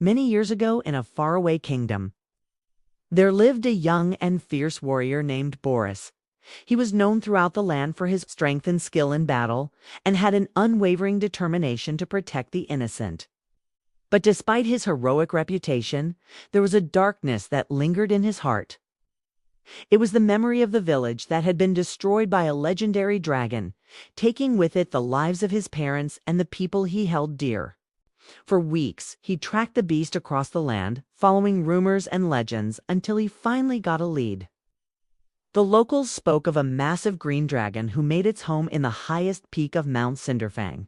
Many years ago in a faraway kingdom, there lived a young and fierce warrior named Boris. He was known throughout the land for his strength and skill in battle, and had an unwavering determination to protect the innocent. But despite his heroic reputation, there was a darkness that lingered in his heart. It was the memory of the village that had been destroyed by a legendary dragon, taking with it the lives of his parents and the people he held dear. For weeks, he tracked the beast across the land, following rumors and legends until he finally got a lead. The locals spoke of a massive green dragon who made its home in the highest peak of Mount Cinderfang.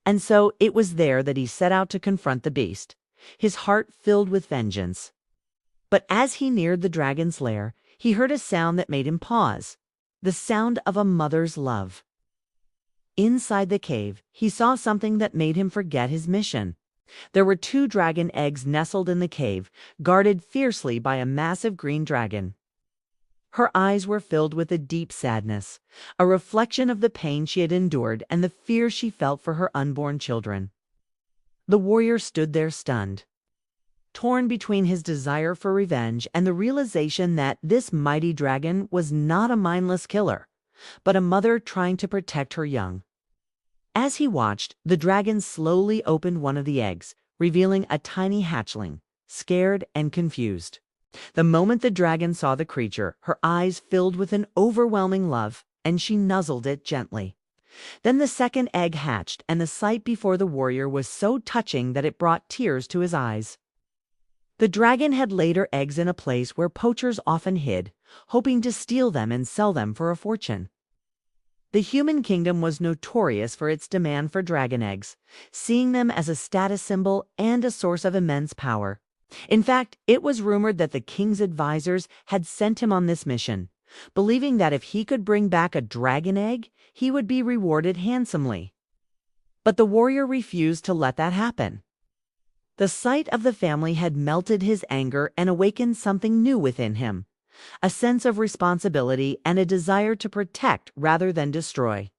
And so it was there that he set out to confront the beast, his heart filled with vengeance. But as he neared the dragon's lair, he heard a sound that made him pause, the sound of a mother's love. Inside the cave, he saw something that made him forget his mission. There were 2 dragon eggs nestled in the cave, guarded fiercely by a massive green dragon. Her eyes were filled with a deep sadness, a reflection of the pain she had endured and the fear she felt for her unborn children. The warrior stood there stunned, torn between his desire for revenge and the realization that this mighty dragon was not a mindless killer, but a mother trying to protect her young. As he watched, the dragon slowly opened one of the eggs, revealing a tiny hatchling, scared and confused. The moment the dragon saw the creature, her eyes filled with an overwhelming love, and she nuzzled it gently. Then the second egg hatched, and the sight before the warrior was so touching that it brought tears to his eyes. The dragon had laid her eggs in a place where poachers often hid, hoping to steal them and sell them for a fortune. The human kingdom was notorious for its demand for dragon eggs, seeing them as a status symbol and a source of immense power. In fact, it was rumored that the king's advisors had sent him on this mission, believing that if he could bring back a dragon egg, he would be rewarded handsomely. But the warrior refused to let that happen. The sight of the family had melted his anger and awakened something new within him, a sense of responsibility and a desire to protect rather than destroy.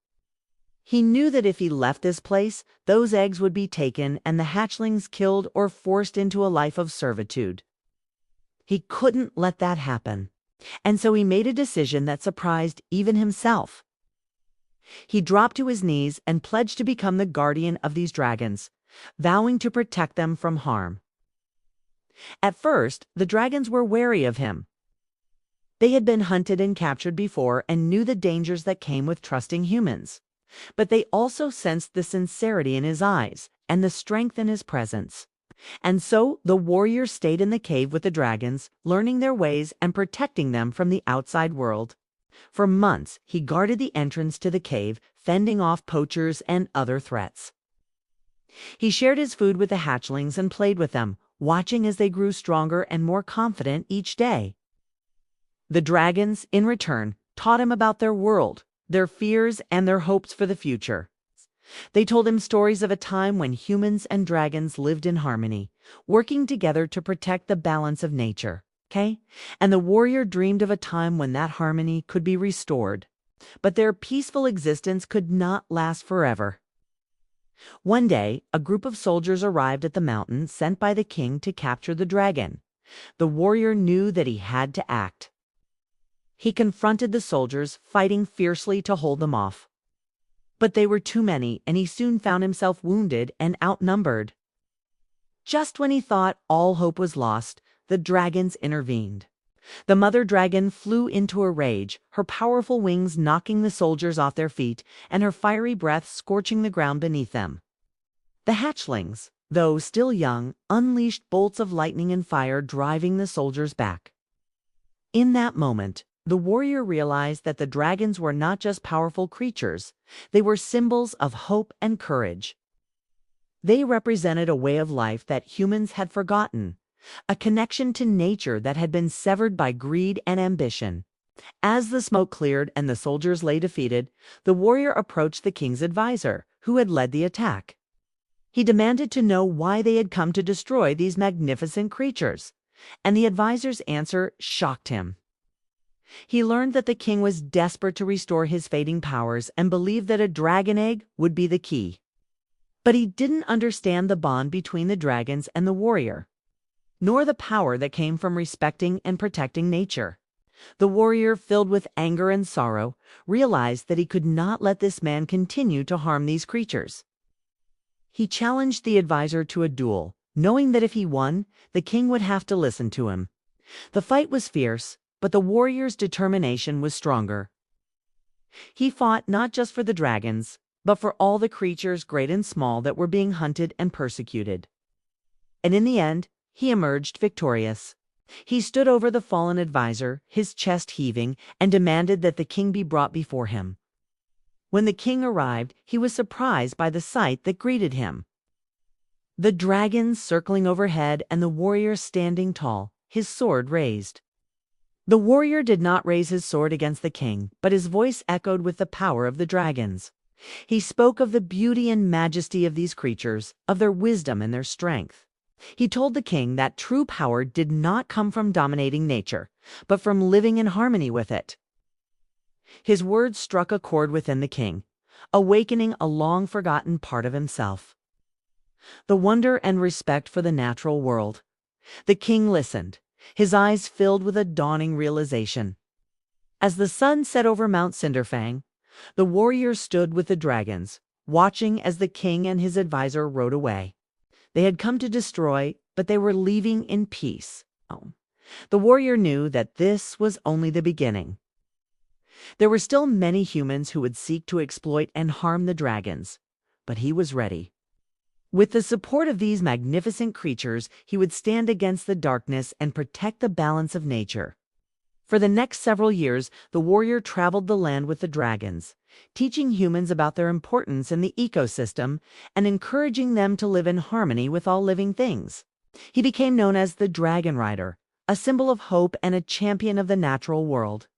He knew that if he left this place, those eggs would be taken and the hatchlings killed or forced into a life of servitude. He couldn't let that happen, and so he made a decision that surprised even himself. He dropped to his knees and pledged to become the guardian of these dragons, vowing to protect them from harm. At first, the dragons were wary of him. They had been hunted and captured before and knew the dangers that came with trusting humans. But they also sensed the sincerity in his eyes and the strength in his presence. And so the warrior stayed in the cave with the dragons, learning their ways and protecting them from the outside world. For months, he guarded the entrance to the cave, fending off poachers and other threats. He shared his food with the hatchlings and played with them, watching as they grew stronger and more confident each day. The dragons, in return, taught him about their world, their fears, and their hopes for the future. They told him stories of a time when humans and dragons lived in harmony, working together to protect the balance of nature. And the warrior dreamed of a time when that harmony could be restored. But their peaceful existence could not last forever. One day, a group of soldiers arrived at the mountain sent by the king to capture the dragon. The warrior knew that he had to act. He confronted the soldiers, fighting fiercely to hold them off. But they were too many, and he soon found himself wounded and outnumbered. Just when he thought all hope was lost, the dragons intervened. The mother dragon flew into a rage, her powerful wings knocking the soldiers off their feet, and her fiery breath scorching the ground beneath them. The hatchlings, though still young, unleashed bolts of lightning and fire, driving the soldiers back. In that moment, the warrior realized that the dragons were not just powerful creatures, they were symbols of hope and courage. They represented a way of life that humans had forgotten, a connection to nature that had been severed by greed and ambition. As the smoke cleared and the soldiers lay defeated, the warrior approached the king's advisor, who had led the attack. He demanded to know why they had come to destroy these magnificent creatures, and the advisor's answer shocked him. He learned that the king was desperate to restore his fading powers and believed that a dragon egg would be the key. But he didn't understand the bond between the dragons and the warrior, nor the power that came from respecting and protecting nature. The warrior, filled with anger and sorrow, realized that he could not let this man continue to harm these creatures. He challenged the advisor to a duel, knowing that if he won, the king would have to listen to him. The fight was fierce, but the warrior's determination was stronger. He fought not just for the dragons, but for all the creatures, great and small, that were being hunted and persecuted. And in the end, he emerged victorious. He stood over the fallen advisor, his chest heaving, and demanded that the king be brought before him. When the king arrived, he was surprised by the sight that greeted him. The dragons circling overhead and the warrior standing tall, his sword raised. The warrior did not raise his sword against the king, but his voice echoed with the power of the dragons. He spoke of the beauty and majesty of these creatures, of their wisdom and their strength. He told the king that true power did not come from dominating nature, but from living in harmony with it. His words struck a chord within the king, awakening a long-forgotten part of himself: the wonder and respect for the natural world. The king listened, his eyes filled with a dawning realization. As the sun set over Mount Cinderfang, the warrior stood with the dragons, watching as the king and his advisor rode away. They had come to destroy, but they were leaving in peace. Oh. The warrior knew that this was only the beginning. There were still many humans who would seek to exploit and harm the dragons, but he was ready. With the support of these magnificent creatures, he would stand against the darkness and protect the balance of nature. For the next several years, the warrior traveled the land with the dragons, teaching humans about their importance in the ecosystem and encouraging them to live in harmony with all living things. He became known as the Dragon Rider, a symbol of hope and a champion of the natural world.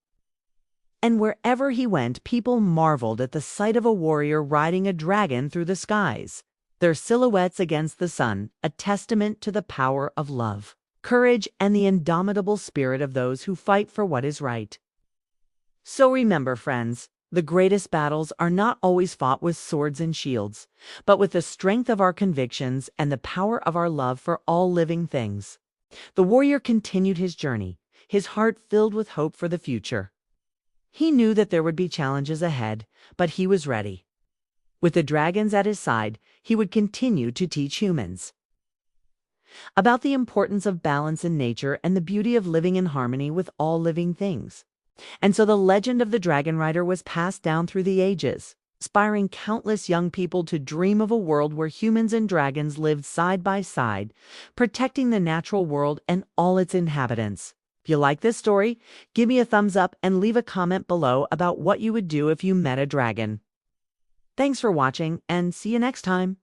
And wherever he went, people marveled at the sight of a warrior riding a dragon through the skies, their silhouettes against the sun, a testament to the power of love, courage, and the indomitable spirit of those who fight for what is right. So remember, friends, the greatest battles are not always fought with swords and shields, but with the strength of our convictions and the power of our love for all living things. The warrior continued his journey, his heart filled with hope for the future. He knew that there would be challenges ahead, but he was ready. With the dragons at his side, he would continue to teach humans about the importance of balance in nature and the beauty of living in harmony with all living things. And so the legend of the Dragon Rider was passed down through the ages, inspiring countless young people to dream of a world where humans and dragons lived side by side, protecting the natural world and all its inhabitants. If you like this story, give me a thumbs up and leave a comment below about what you would do if you met a dragon. Thanks for watching, and see you next time.